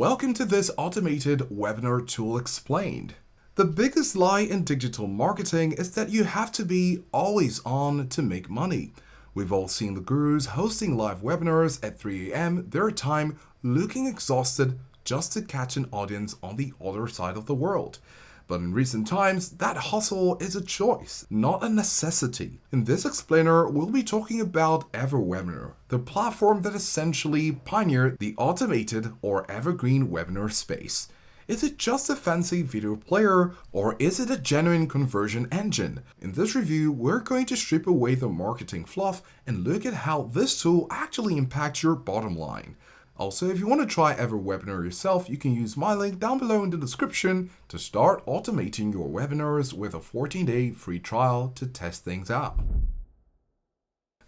Welcome to this automated webinar tool explained. The biggest lie in digital marketing is that you have to be always on to make money. We've all seen the gurus hosting live webinars at 3 a.m. their time, looking exhausted just to catch an audience on the other side of the world. But in recent times, that hustle is a choice, not a necessity. In this explainer, we'll be talking about EverWebinar, the platform that essentially pioneered the automated or evergreen webinar space. Is it just a fancy video player, or is it a genuine conversion engine? In this review, we're going to strip away the marketing fluff and look at how this tool actually impacts your bottom line. Also, if you want to try EverWebinar yourself, you can use my link down below in the description to start automating your webinars with a 14-day free trial to test things out.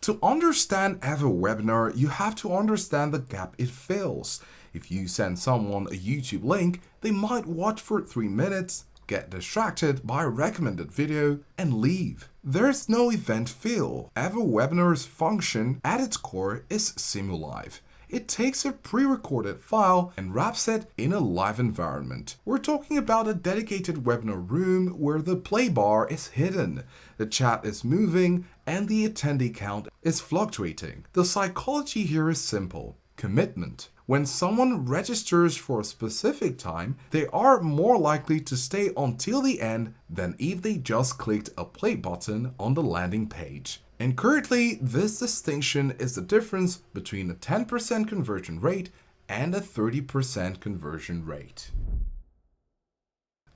To understand EverWebinar, you have to understand the gap it fills. If you send someone a YouTube link, they might watch for 3 minutes, get distracted by a recommended video, and leave. There's no event feel. EverWebinar's function at its core is Simulive. It takes a pre-recorded file and wraps it in a live environment. We're talking about a dedicated webinar room where the play bar is hidden, the chat is moving, and the attendee count is fluctuating. The psychology here is simple: commitment. When someone registers for a specific time, they are more likely to stay until the end than if they just clicked a play button on the landing page. And currently, this distinction is the difference between a 10% conversion rate and a 30% conversion rate.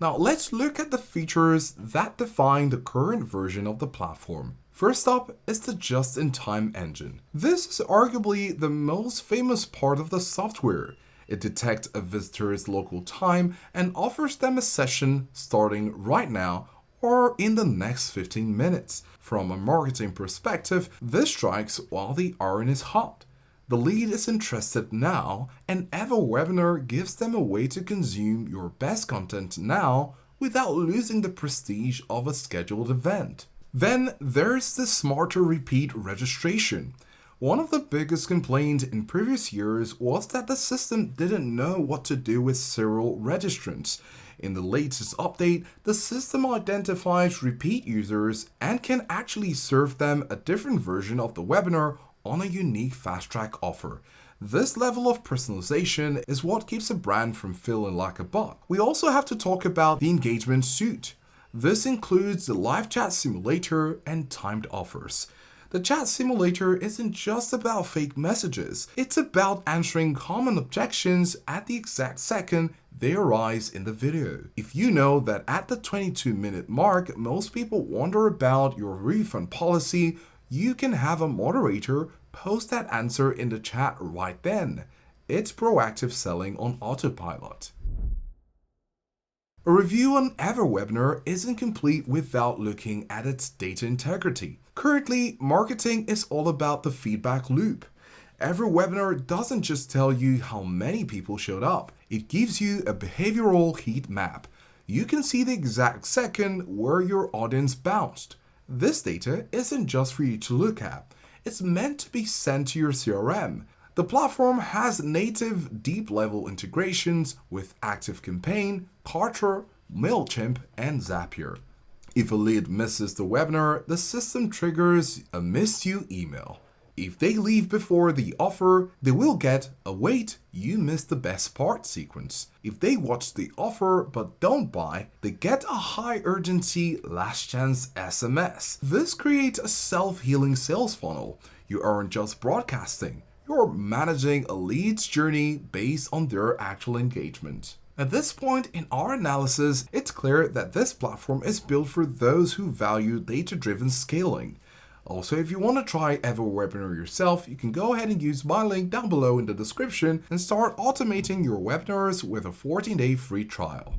Now let's look at the features that define the current version of the platform. First up is the just-in-time engine. This is arguably the most famous part of the software. It detects a visitor's local time and offers them a session starting right now or in the next 15 minutes. From a marketing perspective, this strikes while the iron is hot. The lead is interested now, and EverWebinar gives them a way to consume your best content now without losing the prestige of a scheduled event. Then there's the smarter repeat registration. One of the biggest complaints in previous years was that the system didn't know what to do with serial registrants. In the latest update, the system identifies repeat users and can actually serve them a different version of the webinar on a unique fast-track offer. This level of personalization is what keeps a brand from feeling like a bot. We also have to talk about the engagement suite. This includes the live chat simulator and timed offers. The chat simulator isn't just about fake messages, it's about answering common objections at the exact second they arise in the video. If you know that at the 22-minute mark, most people wonder about your refund policy, you can have a moderator post that answer in the chat right then. It's proactive selling on autopilot. A review on EverWebinar isn't complete without looking at its data integrity. Currently, marketing is all about the feedback loop. EverWebinar doesn't just tell you how many people showed up, it gives you a behavioral heat map. You can see the exact second where your audience bounced. This data isn't just for you to look at, it's meant to be sent to your CRM. The platform has native deep-level integrations with ActiveCampaign, Kartra, MailChimp, and Zapier. If a lead misses the webinar, the system triggers a missed you email. If they leave before the offer, they will get a "wait, you missed the best part" sequence. If they watch the offer but don't buy, they get a high urgency last chance SMS. This creates a self-healing sales funnel. You aren't just broadcasting, you're managing a lead's journey based on their actual engagement. At this point in our analysis, it's clear that this platform is built for those who value data-driven scaling. Also, if you want to try EverWebinar yourself, you can go ahead and use my link down below in the description and start automating your webinars with a 14-day free trial.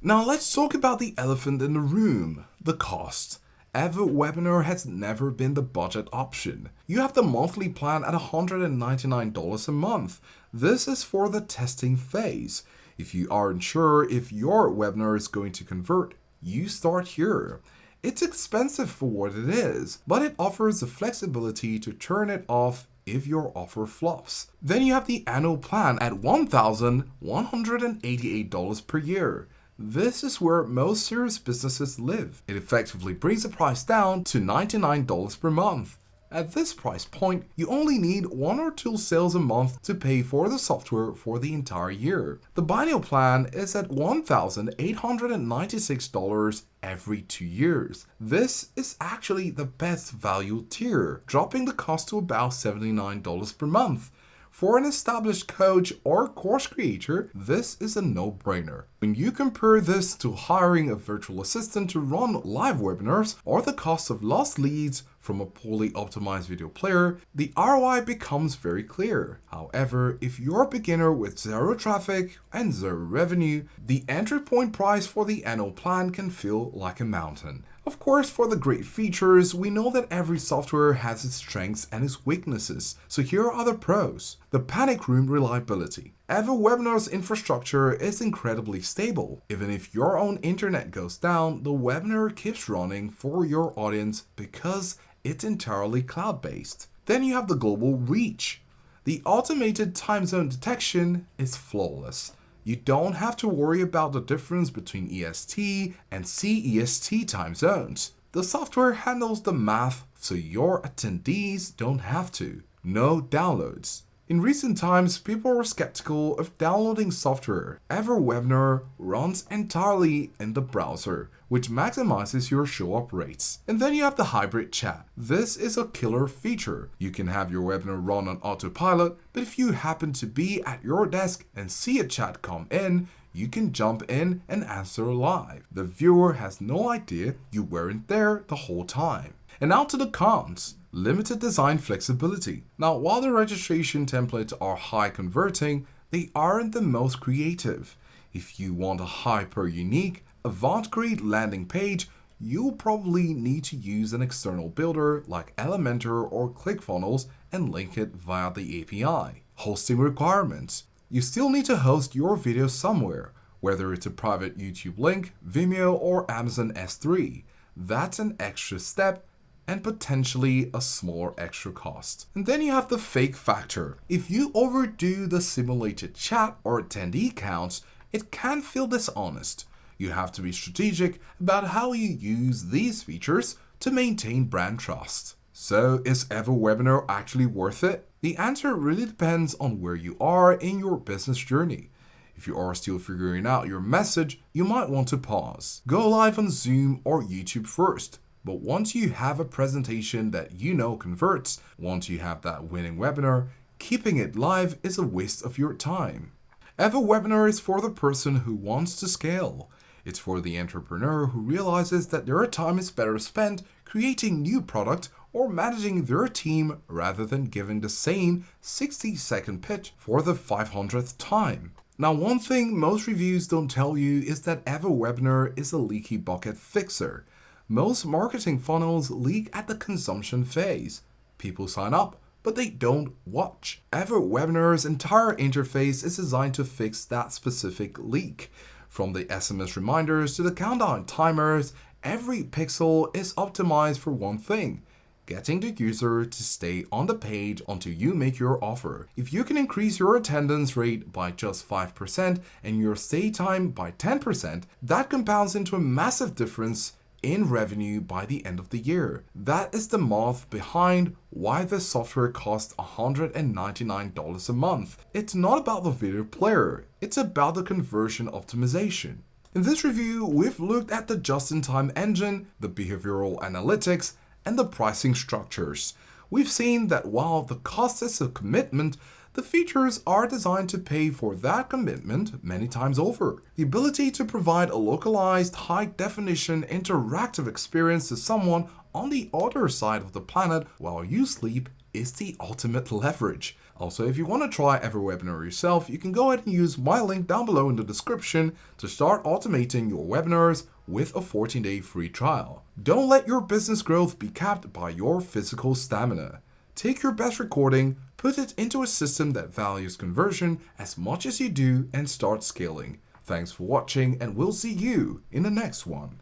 Now let's talk about the elephant in the room, the cost. EverWebinar has never been the budget option. You have the monthly plan at $199 a month. This is for the testing phase. If you aren't sure if your webinar is going to convert, you start here. It's expensive for what it is, but it offers the flexibility to turn it off if your offer flops. Then you have the annual plan at $1,188 per year. This is where most serious businesses live. It effectively brings the price down to $99 per month. At this price point, you only need 1 or 2 sales a month to pay for the software for the entire year. The biennial plan is at $1,896 every 2 years. This is actually the best value tier, dropping the cost to about $79 per month. For an established coach or course creator, this is a no-brainer. When you compare this to hiring a virtual assistant to run live webinars or the cost of lost leads from a poorly optimized video player, the ROI becomes very clear. However, if you're a beginner with 0 traffic and 0 revenue, the entry point price for the annual plan can feel like a mountain. Of course, for the great features, we know that every software has its strengths and its weaknesses, so here are the pros. The panic room reliability. EverWebinar's infrastructure is incredibly stable. Even if your own internet goes down, the webinar keeps running for your audience because it's entirely cloud-based. Then you have the global reach. The automated time zone detection is flawless. You don't have to worry about the difference between EST and CEST time zones. The software handles the math so your attendees don't have to. No downloads. In recent times, people were skeptical of downloading software. EverWebinar runs entirely in the browser, which maximizes your show-up rates. And then you have the hybrid chat. This is a killer feature. You can have your webinar run on autopilot, but if you happen to be at your desk and see a chat come in, you can jump in and answer live. The viewer has no idea you weren't there the whole time. And now to the cons. Limited design flexibility. Now, while the registration templates are high converting, they aren't the most creative. If you want a hyper-unique, avant-garde landing page, you'll probably need to use an external builder like Elementor or ClickFunnels and link it via the API. Hosting requirements. You still need to host your video somewhere, whether it's a private YouTube link, Vimeo, or Amazon S3. That's an extra step and potentially a smaller extra cost. And then you have the fake factor. If you overdo the simulated chat or attendee counts, it can feel dishonest. You have to be strategic about how you use these features to maintain brand trust. So is EverWebinar actually worth it? The answer really depends on where you are in your business journey. If you are still figuring out your message, you might want to pause. Go live on Zoom or YouTube first. But once you have a presentation that you know converts, once you have that winning webinar, keeping it live is a waste of your time. EverWebinar is for the person who wants to scale. It's for the entrepreneur who realizes that their time is better spent creating new product or managing their team rather than giving the same 60-second pitch for the 500th time. Now, one thing most reviews don't tell you is that EverWebinar is a leaky bucket fixer. Most marketing funnels leak at the consumption phase. People sign up, but they don't watch. EverWebinar's entire interface is designed to fix that specific leak. From the SMS reminders to the countdown timers, every pixel is optimized for one thing: getting the user to stay on the page until you make your offer. If you can increase your attendance rate by just 5% and your stay time by 10%, that compounds into a massive difference in revenue by the end of the year. That is the math behind why the software costs $199 a month. It's not about the video player, it's about the conversion optimization. In this review, we've looked at the just-in-time engine, the behavioral analytics, and the pricing structures. We've seen that while the cost is a commitment, the features are designed to pay for that commitment many times over. The ability to provide a localized, high-definition, interactive experience to someone on the other side of the planet while you sleep is the ultimate leverage. Also, if you want to try EverWebinar yourself, you can go ahead and use my link down below in the description to start automating your webinars with a 14-day free trial. Don't let your business growth be capped by your physical stamina. Take your best recording, put it into a system that values conversion as much as you do, and start scaling. Thanks for watching, and we'll see you in the next one.